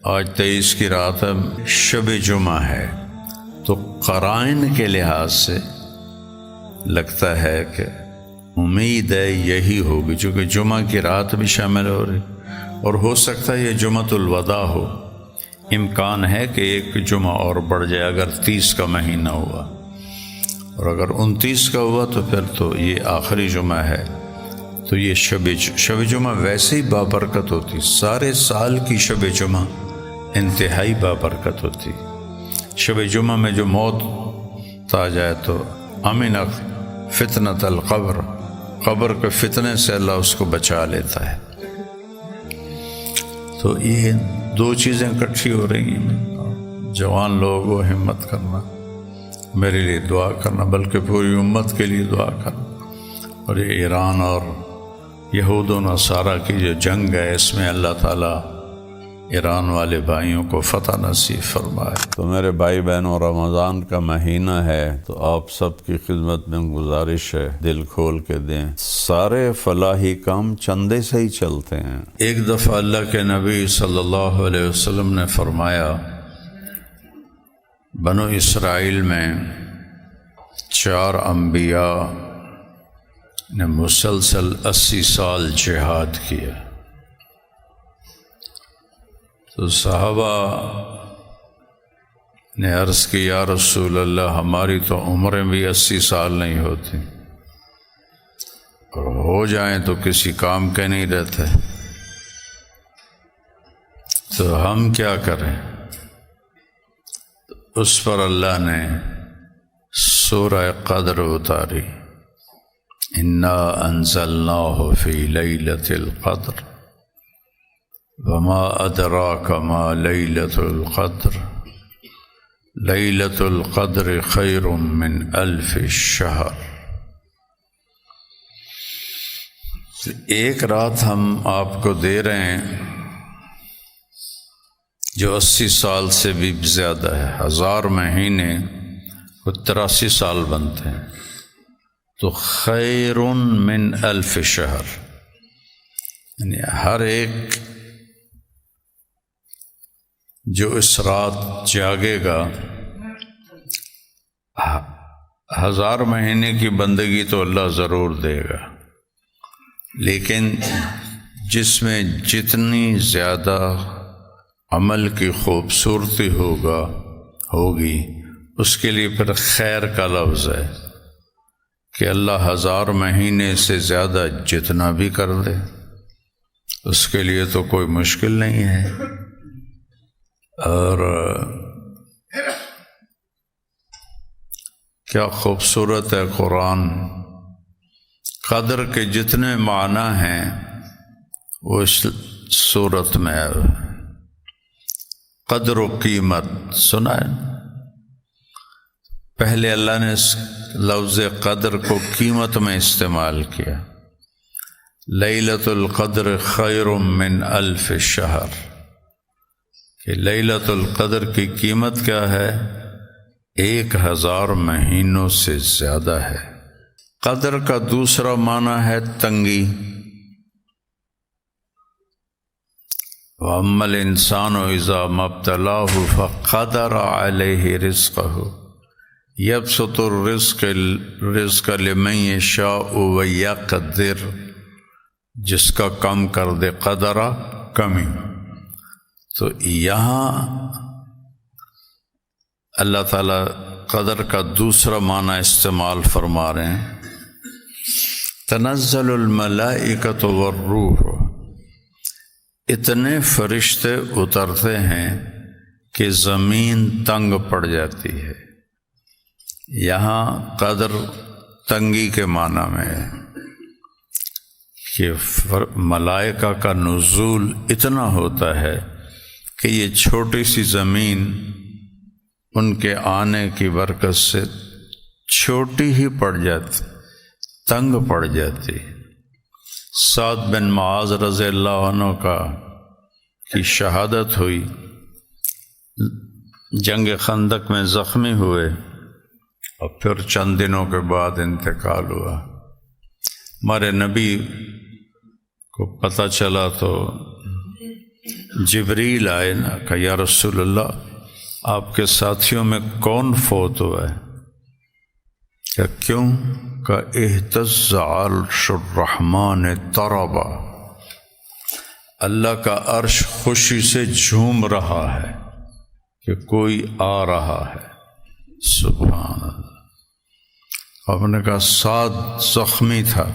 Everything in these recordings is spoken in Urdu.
آج 23 کی رات ہے، شب جمعہ ہے، تو قرائن کے لحاظ سے لگتا ہے کہ امید ہے یہی ہوگی، چونکہ جمعہ کی رات بھی شامل ہو رہی، اور ہو سکتا ہے یہ جمعۃ الوداع ہو۔ امکان ہے کہ ایک جمعہ اور بڑھ جائے اگر 30 کا مہینہ ہوا، اور اگر 29 کا ہوا تو پھر تو یہ آخری جمعہ ہے۔ تو یہ شب جمعہ ویسے ہی بابرکت ہوتی، سارے سال کی شب جمعہ انتہائی بابرکت ہوتی۔ شب جمعہ میں جو موت آ جائے تو امن فتنۃ القبر، قبر کے فتنے سے اللہ اس کو بچا لیتا ہے۔ تو یہ دو چیزیں اکٹھی ہو رہی ہیں۔ جوان لوگوں ہمت کرنا، میرے لیے دعا کرنا، بلکہ پوری امت کے لیے دعا کرنا۔ اور یہ ایران اور یہود و نصارہ کی جو جنگ ہے، اس میں اللہ تعالیٰ ایران والے بھائیوں کو فتح نصیب فرمائے۔ تو میرے بھائی بہنوں، رمضان کا مہینہ ہے، تو آپ سب کی خدمت میں گزارش ہے، دل کھول کے دیں۔ سارے فلاحی کام چندے سے ہی چلتے ہیں۔ ایک دفعہ اللہ کے نبی صلی اللہ علیہ وسلم نے فرمایا، بنو اسرائیل میں 4 انبیاء نے مسلسل 80 سال جہاد کیا۔ تو صحابہ نے عرض کی، یا رسول اللہ، ہماری تو عمریں بھی 80 سال نہیں ہوتی، اور ہو جائیں تو کسی کام کے نہیں رہتے، تو ہم کیا کریں؟ اس پر اللہ نے سورہ قدر اتاری، انا انزلناہ فی لیلۃ القدر وما ادراک ما لیلۃ القدر لیلۃ القدر خیر من 1000 شہر۔ ایک رات ہم آپ کو دے رہے ہیں جو 80 سال سے بھی زیادہ ہے، 1000 مہینے کو 83 سال بنتے ہیں، تو خیر من 1000 شہر، یعنی ہر ایک جو اس رات جاگے گا، 1000 مہینے کی بندگی تو اللہ ضرور دے گا، لیکن جس میں جتنی زیادہ عمل کی خوبصورتی ہوگی اس کے لیے پھر خیر کا لفظ ہے کہ اللہ 1000 مہینے سے زیادہ جتنا بھی کر دے، اس کے لیے تو کوئی مشکل نہیں ہے۔ اور کیا خوبصورت ہے قرآن، قدر کے جتنے معنی ہیں وہ اس صورت میں ہے۔ قدر و قیمت سنا ہے، پہلے اللہ نے اس لفظ قدر کو قیمت میں استعمال کیا، لیلۃ القدر خیر من 1000 شہر، کہ لیلۃ القدر کی قیمت کیا ہے؟ 1000 مہینوں سے زیادہ ہے۔ قدر کا دوسرا معنی ہے تنگی، وَأَمَّا الْإِنسَانُ إِذَا مَا ابْتَلَاهُ فَقَدَرَ عَلَيْهِ رِزْقَهُ يَبْسُطُ الرِّزْقَ لِمَن يَشَاءُ وَيَقْدِرُ، جس کا کم کر دے، قدرہ کمی۔ تو یہاں اللہ تعالیٰ قدر کا دوسرا معنی استعمال فرما رہے ہیں، تنزل الملائکۃ والروح، اتنے فرشتے اترتے ہیں کہ زمین تنگ پڑ جاتی ہے۔ یہاں قدر تنگی کے معنی میں ہے کہ ملائکہ کا نزول اتنا ہوتا ہے کہ یہ چھوٹی سی زمین ان کے آنے کی برکت سے چھوٹی ہی پڑ جاتی، تنگ پڑ جاتی۔ سعد بن معاذ رضی اللہ عنہ کی شہادت ہوئی، جنگ خندق میں زخمی ہوئے، اور پھر چند دنوں کے بعد انتقال ہوا۔ ہمارے نبی کو پتہ چلا تو جبریل آئے نا کہ یا رسول اللہ آپ کے ساتھیوں میں کون فوت ہوا ہے؟ کہ کیوں؟ کہ اہتز عرش الرحمن طربا، اللہ کا عرش خوشی سے جھوم رہا ہے کہ کوئی آ رہا ہے۔ سبحان اللہ۔ آپ نے کہا سعد زخمی تھا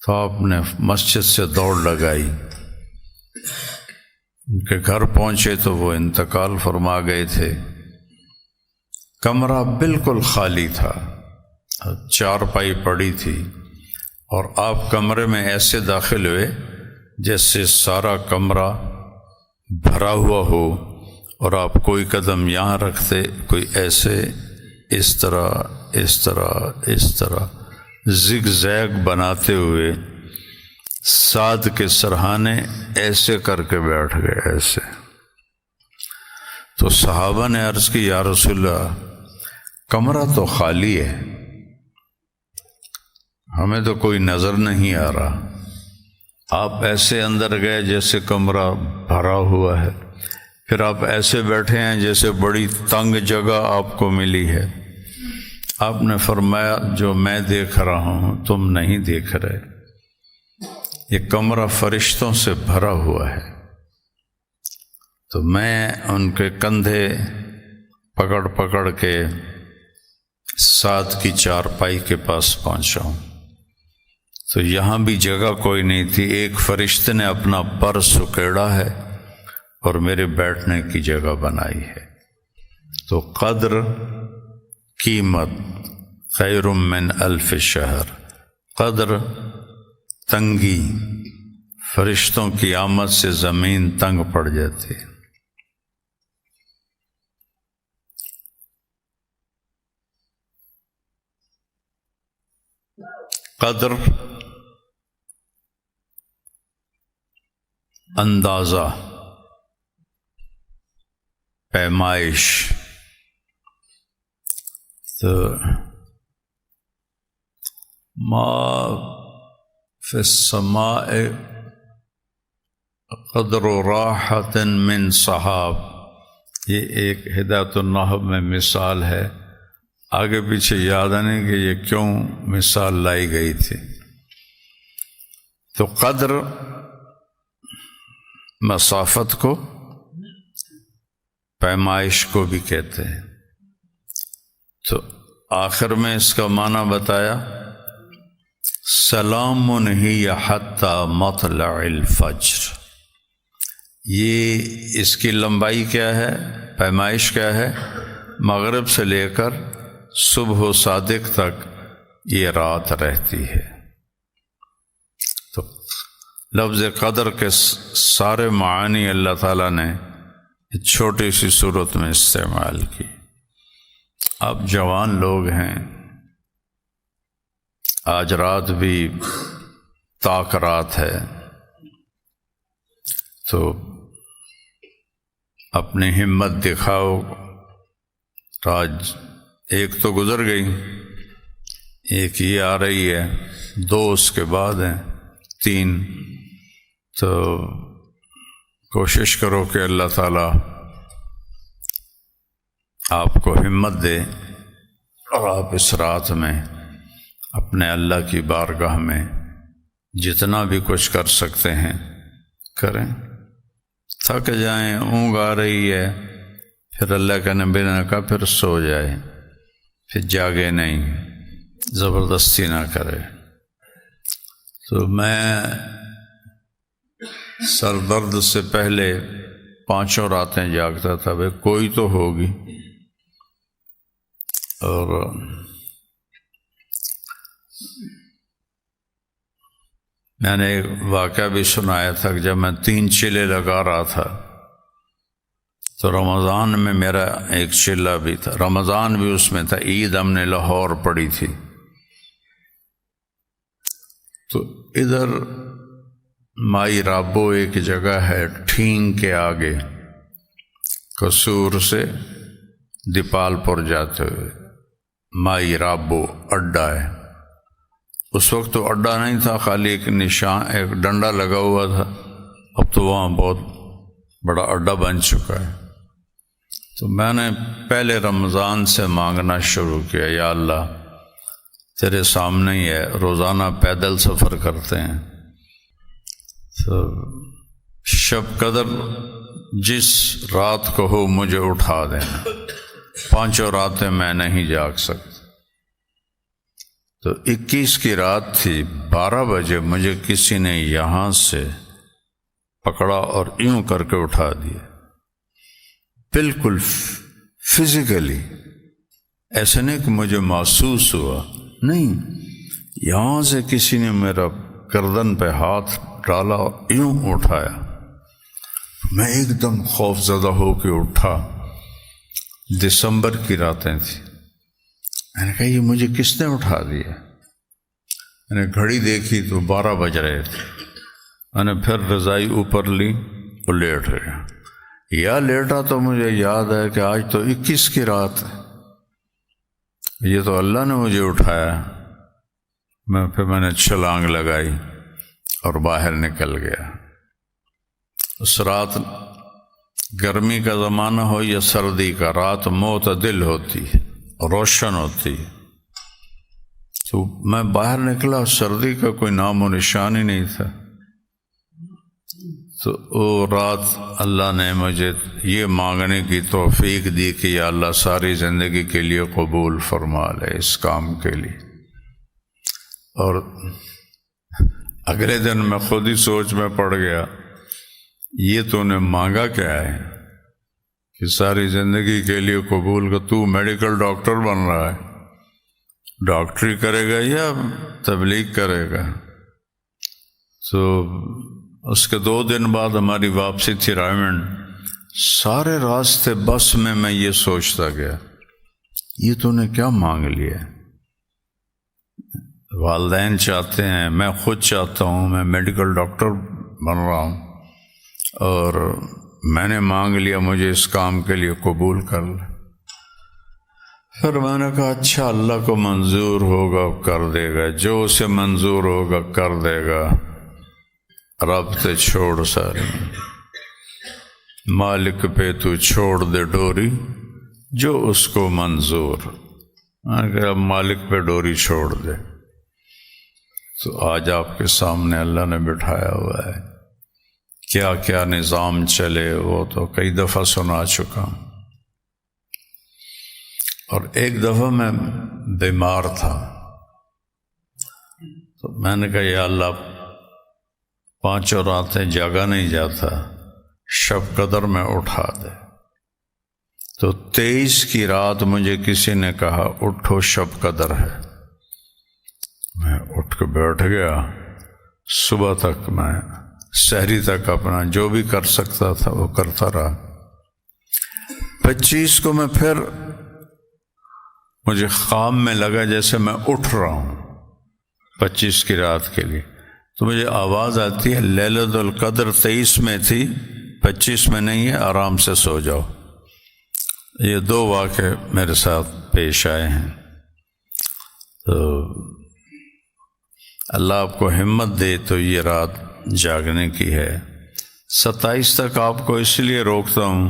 تو آپ نے مسجد سے دوڑ لگائی، ان کے گھر پہنچے تو وہ انتقال فرما گئے تھے۔ کمرہ بالکل خالی تھا، چارپائی پڑی تھی، اور آپ کمرے میں ایسے داخل ہوئے جیسے سارا کمرہ بھرا ہوا ہو، اور آپ کوئی قدم یہاں رکھتے، کوئی ایسے، اس طرح زگ زیگ بناتے ہوئے سعد کے سرہانے ایسے کر کے بیٹھ گئے ایسے۔ تو صحابہ نے عرض کی یا رسول اللہ کمرہ تو خالی ہے، ہمیں تو کوئی نظر نہیں آ رہا، آپ ایسے اندر گئے جیسے کمرہ بھرا ہوا ہے، پھر آپ ایسے بیٹھے ہیں جیسے بڑی تنگ جگہ آپ کو ملی ہے۔ آپ نے فرمایا جو میں دیکھ رہا ہوں تم نہیں دیکھ رہے، یہ کمرہ فرشتوں سے بھرا ہوا ہے۔ تو میں ان کے کندھے پکڑ پکڑ کے سعد کی چارپائی کے پاس پہنچا ہوں، تو یہاں بھی جگہ کوئی نہیں تھی، ایک فرشتے نے اپنا پر سکیڑا ہے اور میرے بیٹھنے کی جگہ بنائی ہے۔ تو قدر، قیمت خیر من الف شہر، قدر تنگی، فرشتوں کی آمد سے زمین تنگ پڑ جاتی۔ قدر اندازہ، پیمائش۔ تو ما فی السماء قدر راحت من صحاب، یہ ایک ہدایت النحو میں مثال ہے، آگے پیچھے یاد آنے کہ یہ کیوں مثال لائی گئی تھی۔ تو قدر مسافت کو، پیمائش کو بھی کہتے ہیں۔ تو آخر میں اس کا معنی بتایا سلام ہی حتی مطلع الفجر، یہ اس کی لمبائی کیا ہے، پیمائش کیا ہے، مغرب سے لے کر صبح و صادق تک یہ رات رہتی ہے۔ تو لفظ قدر کے سارے معانی اللہ تعالیٰ نے چھوٹی سی صورت میں استعمال کی۔ آپ جوان لوگ ہیں، آج رات بھی طاق رات ہے، تو اپنی ہمت دکھاؤ۔ آج ایک تو گزر گئی، ایک یہ آ رہی ہے، 2 اس کے بعد ہیں، 3۔ تو کوشش کرو کہ اللہ تعالیٰ آپ کو ہمت دے اور آپ اس رات میں اپنے اللہ کی بارگاہ میں جتنا بھی کچھ کر سکتے ہیں کریں۔ تھک جائیں، اونگ آ رہی ہے، پھر اللہ کا نبی نے کہا پھر سو جائے، پھر جاگے نہیں، زبردستی نہ کرے۔ تو میں سر درد سے پہلے 5 راتیں جاگتا تھا، بھئی کوئی تو ہوگی۔ اور میں نے ایک واقعہ بھی سنایا تھا کہ جب میں 3 چلے لگا رہا تھا تو رمضان میں میرا ایک چلہ بھی تھا، رمضان بھی اس میں تھا، عید ہم نے لاہور پڑھی تھی۔ تو ادھر مائی رابو ایک جگہ ہے ٹھینگ کے آگے، قصور سے دیپال پور جاتے ہوئے مائی رابو اڈا ہے۔ اس وقت تو اڈا نہیں تھا، خالی ایک نشان، ایک ڈنڈا لگا ہوا تھا، اب تو وہاں بہت بڑا اڈا بن چکا ہے۔ تو میں نے پہلے رمضان سے مانگنا شروع کیا، یا اللہ تیرے سامنے ہی ہے، روزانہ پیدل سفر کرتے ہیں، تو شب قدر جس رات کو ہو مجھے اٹھا دینا، 5 راتیں میں نہیں جاگ سکتا۔ تو 21 کی رات تھی، 12 بجے مجھے کسی نے یہاں سے پکڑا اور یوں کر کے اٹھا دیا، بالکل فزیکلی، ایسا نہیں کہ مجھے محسوس ہوا، نہیں، یہاں سے کسی نے میرا گردن پہ ہاتھ ڈالا اور یوں اٹھایا۔ میں ایک دم خوف زدہ ہو کے اٹھا، دسمبر کی راتیں تھیں۔ میں نے کہا یہ مجھے کس نے اٹھا دیا؟ میں نے گھڑی دیکھی تو 12 بج رہے تھے۔ میں نے پھر رضائی اوپر لی اور لیٹ گیا۔ یا لیٹا تو مجھے یاد ہے کہ آج تو 21 کی رات ہے، یہ تو اللہ نے مجھے اٹھایا۔ میں نے چھلانگ لگائی اور باہر نکل گیا۔ اس رات گرمی کا زمانہ ہو یا سردی کا، رات معتدل ہوتی ہے، روشن ہوتی ہے۔ تو میں باہر نکلا، سردی کا کوئی نام و نشان ہی نہیں تھا۔ تو وہ رات اللہ نے مجھے یہ مانگنے کی توفیق دی کہ یا اللہ ساری زندگی کے لیے قبول فرما لے اس کام کے لیے۔ اور اگلے دن میں خود ہی سوچ میں پڑ گیا، یہ تو نے مانگا کیا ہے کہ ساری زندگی کے لیے قبول کا؟ تو میڈیکل ڈاکٹر بن رہا ہے، ڈاکٹری کرے گا یا تبلیغ کرے گا؟ تو اس کے 2 دن بعد ہماری واپسی تھی رائمنڈ۔ سارے راستے بس میں یہ سوچتا گیا، یہ تو نے کیا مانگ لیا؟ والدین چاہتے ہیں، میں خود چاہتا ہوں، میں میڈیکل ڈاکٹر بن رہا ہوں، اور میں نے مانگ لیا مجھے اس کام کے لیے قبول کر لے۔ پھر میں نے کہا اچھا، اللہ کو منظور ہوگا کر دے گا، جو اسے منظور ہوگا کر دے گا، رب تے چھوڑ ساری، مالک پہ تو چھوڑ دے ڈوری، جو اس کو منظور۔ میں نے کہا مالک پہ ڈوری چھوڑ دے۔ تو آج آپ کے سامنے اللہ نے بٹھایا ہوا ہے، کیا کیا نظام چلے وہ تو کئی دفعہ سنا چکا ہوں۔ اور ایک دفعہ میں بیمار تھا، تو میں نے کہا یا اللہ 5 راتیں جاگا نہیں جاتا، شب قدر میں اٹھا دے۔ تو 23 کی رات مجھے کسی نے کہا اٹھو شب قدر ہے۔ میں اٹھ کے بیٹھ گیا، صبح تک میں سحری تک اپنا جو بھی کر سکتا تھا وہ کرتا رہا۔ 25 کو میں پھر مجھے خواب میں لگا جیسے میں اٹھ رہا ہوں 25 کی رات کے لیے، تو مجھے آواز آتی ہے لیلۃ القدر 23 میں تھی، 25 میں نہیں ہے، آرام سے سو جاؤ۔ یہ 2 واقعے میرے ساتھ پیش آئے ہیں۔ تو اللہ آپ کو ہمت دے تو یہ رات جاگنے کی ہے۔ 27 تک آپ کو اس لیے روکتا ہوں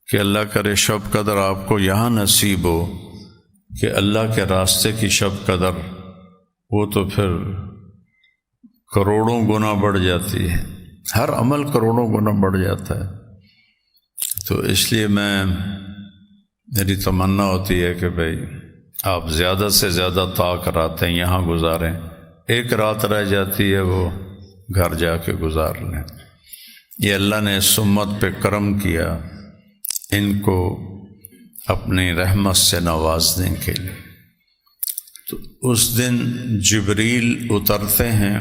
کہ اللہ کرے شب قدر آپ کو یہاں نصیب ہو کہ اللہ کے راستے کی شب قدر، وہ تو پھر کروڑوں گنا بڑھ جاتی ہے، ہر عمل کروڑوں گنا بڑھ جاتا ہے۔ تو اس لیے میری تمنا ہوتی ہے کہ بھئی آپ زیادہ سے زیادہ طاق راتیں یہاں گزاریں، ایک رات رہ جاتی ہے وہ گھر جا کے گزار لیں۔ یہ اللہ نے اس امت پہ کرم کیا ان کو اپنی رحمت سے نوازنے کے لیے۔ تو اس دن جبریل اترتے ہیں،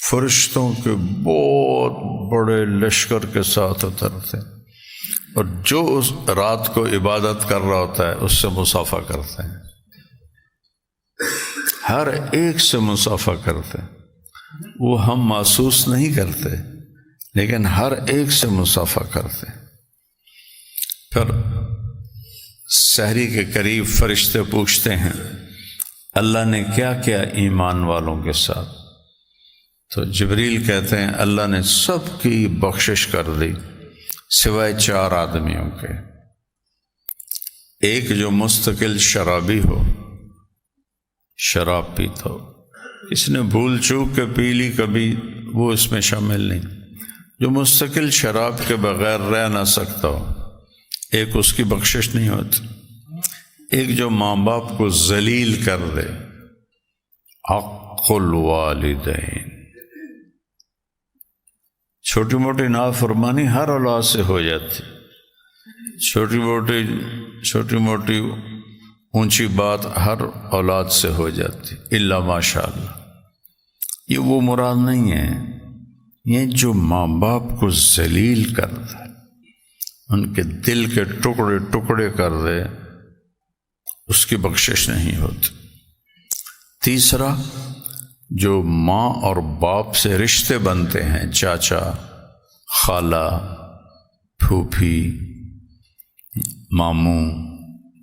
فرشتوں کے بہت بڑے لشکر کے ساتھ اترتے ہیں، اور جو اس رات کو عبادت کر رہا ہوتا ہے اس سے مصافحہ کرتے ہیں، ہر ایک سے مصافحہ کرتے ہیں۔ وہ ہم محسوس نہیں کرتے لیکن ہر ایک سے مصافحہ کرتے ہیں۔ پھر سحری کے قریب فرشتے پوچھتے ہیں اللہ نے کیا کیا ایمان والوں کے ساتھ؟ تو جبریل کہتے ہیں اللہ نے سب کی بخشش کر دی سوائے 4 آدمیوں کے. ایک جو مستقل شرابی ہو، شراب پیتا ہو، اس نے بھول چوک کے پی لی کبھی، وہ اس میں شامل نہیں. جو مستقل شراب کے بغیر رہ نہ سکتا ہو، ایک اس کی بخشش نہیں ہوتی. ایک جو ماں باپ کو ذلیل کر دے، حق الوالدین. چھوٹی موٹی نافرمانی ہر اولاد سے ہو جاتی، چھوٹی موٹی اونچی بات ہر اولاد سے ہو جاتی الا ماشاء اللہ. یہ وہ مراد نہیں ہے، یہ جو ماں باپ کو ذلیل کر دے، ان کے دل کے ٹکڑے ٹکڑے کر دے، اس کی بخشش نہیں ہوتی. تیسرا، جو ماں اور باپ سے رشتے بنتے ہیں، چاچا، خالہ، پھوپھی، ماموں،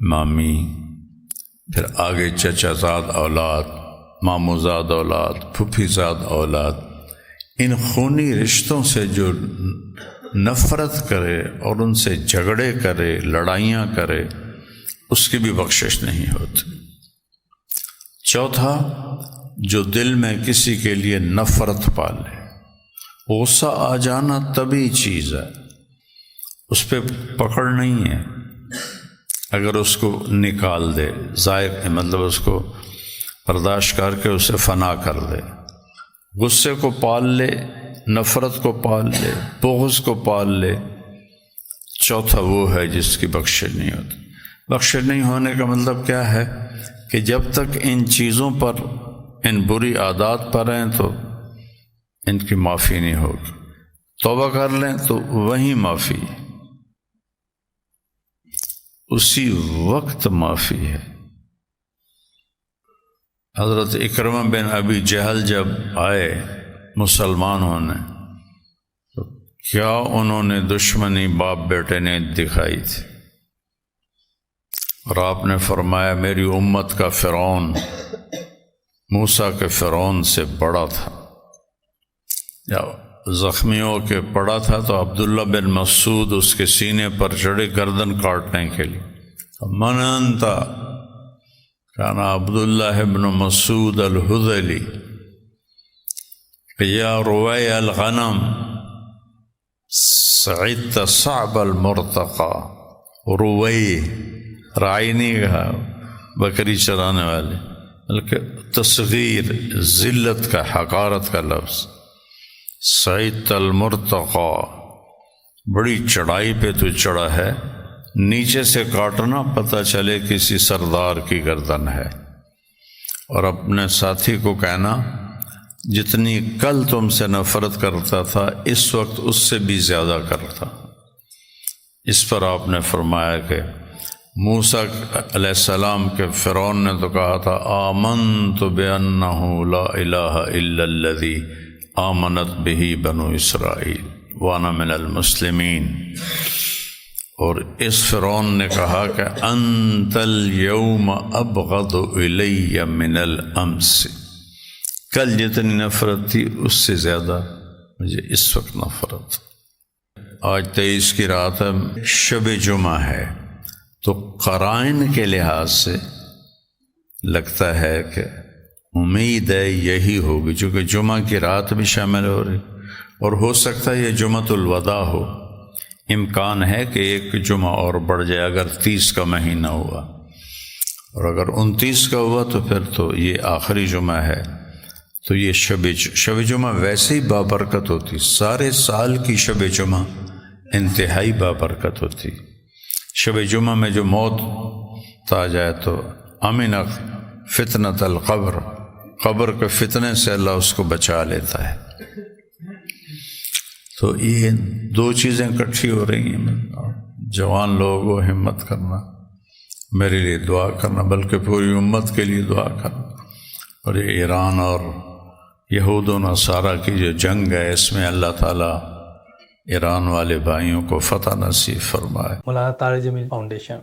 مامی، پھر آگے چچا زاد اولاد، ماموں زاد اولاد، پھوپھی زاد اولاد. ان خونی رشتوں سے جو نفرت کرے اور ان سے جھگڑے کرے، لڑائیاں کرے، اس کی بھی بخشش نہیں ہوتی. چوتھا، جو دل میں کسی کے لیے نفرت پالے، غصہ آ جانا طبیعی چیز ہے، اس پہ پکڑ نہیں ہے. اگر اس کو نکال دے، ظاہر مطلب اس کو برداشت کر کے اسے فنا کر دے. غصے کو پال لے، نفرت کو پال لے، بغض کو پال لے. چوتھا وہ ہے جس کی بخشش نہیں ہوتی. بخشش نہیں ہونے کا مطلب کیا ہے کہ جب تک ان چیزوں پر، ان بری عادات پر ہیں تو ان کی معافی نہیں ہوگی. توبہ کر لیں تو وہیں معافی ہے، اسی وقت معافی ہے. حضرت اکرمہ بن ابی جہل جب آئے مسلمان ہونے تو کیا انہوں نے دشمنی باپ بیٹے نے دکھائی تھی، اور آپ نے فرمایا میری امت کا فرعون موسیٰ کے فرعون سے بڑا تھا. یا زخمیوں کے پڑا تھا تو عبداللہ بن مسعود اس کے سینے پر چڑھے گردن کاٹنے کے لیے. من انت؟ کان عبداللہ بن مسعود الحذلی یا روی الغنم سعدت صعب المرتقى. روی رائی نہیں کہا بکری چرانے والے، بلکہ تصغیر، ذلت کا، حقارت کا لفظ. سعدت المرتقى، بڑی چڑھائی پہ تو چڑھا ہے، نیچے سے کاٹنا پتہ چلے کسی سردار کی گردن ہے. اور اپنے ساتھی کو کہنا جتنی کل تم سے نفرت کرتا تھا اس وقت اس سے بھی زیادہ کرتا. اس پر آپ نے فرمایا کہ موسیٰ علیہ السلام کے فرعون نے تو کہا تھا آمنت بأنہ لا الہ الا الذی آمنت بہ بنو اسرائیل وانا من المسلمین. اور اس فرعون نے کہا کہ انت اليوم ابغض الی من الامس، کل جتنی نفرت تھی اس سے زیادہ مجھے اس وقت نفرت. آج 23 کی رات ہے، شب جمعہ ہے، تو قرائن کے لحاظ سے لگتا ہے کہ امید ہے یہی ہوگی، چونکہ جمعہ کی رات بھی شامل ہو رہی، اور ہو سکتا ہے یہ جمعۃ الوداع ہو. امکان ہے کہ ایک جمعہ اور بڑھ جائے اگر 30 کا مہینہ ہوا، اور اگر 29 کا ہوا تو پھر تو یہ آخری جمعہ ہے. تو یہ شب جمعہ ویسے ہی بابرکت ہوتی، سارے سال کی شب جمعہ انتہائی بابرکت ہوتی. شب جمعہ میں جو موت آ جائے تو امن فتنۃ القبر، قبر کے فتنے سے اللہ اس کو بچا لیتا ہے. تو یہ 2 چیزیں اکٹھی ہو رہی ہیں. جوان لوگوں ہمت کرنا، میرے لیے دعا کرنا، بلکہ پوری امت کے لیے دعا کرنا. اور یہ ایران اور یہود و نصارہ کی جو جنگ ہے، اس میں اللہ تعالیٰ ایران والے بھائیوں کو فتح نصیب فرمائے. مولانا طارق جمیل فاؤنڈیشن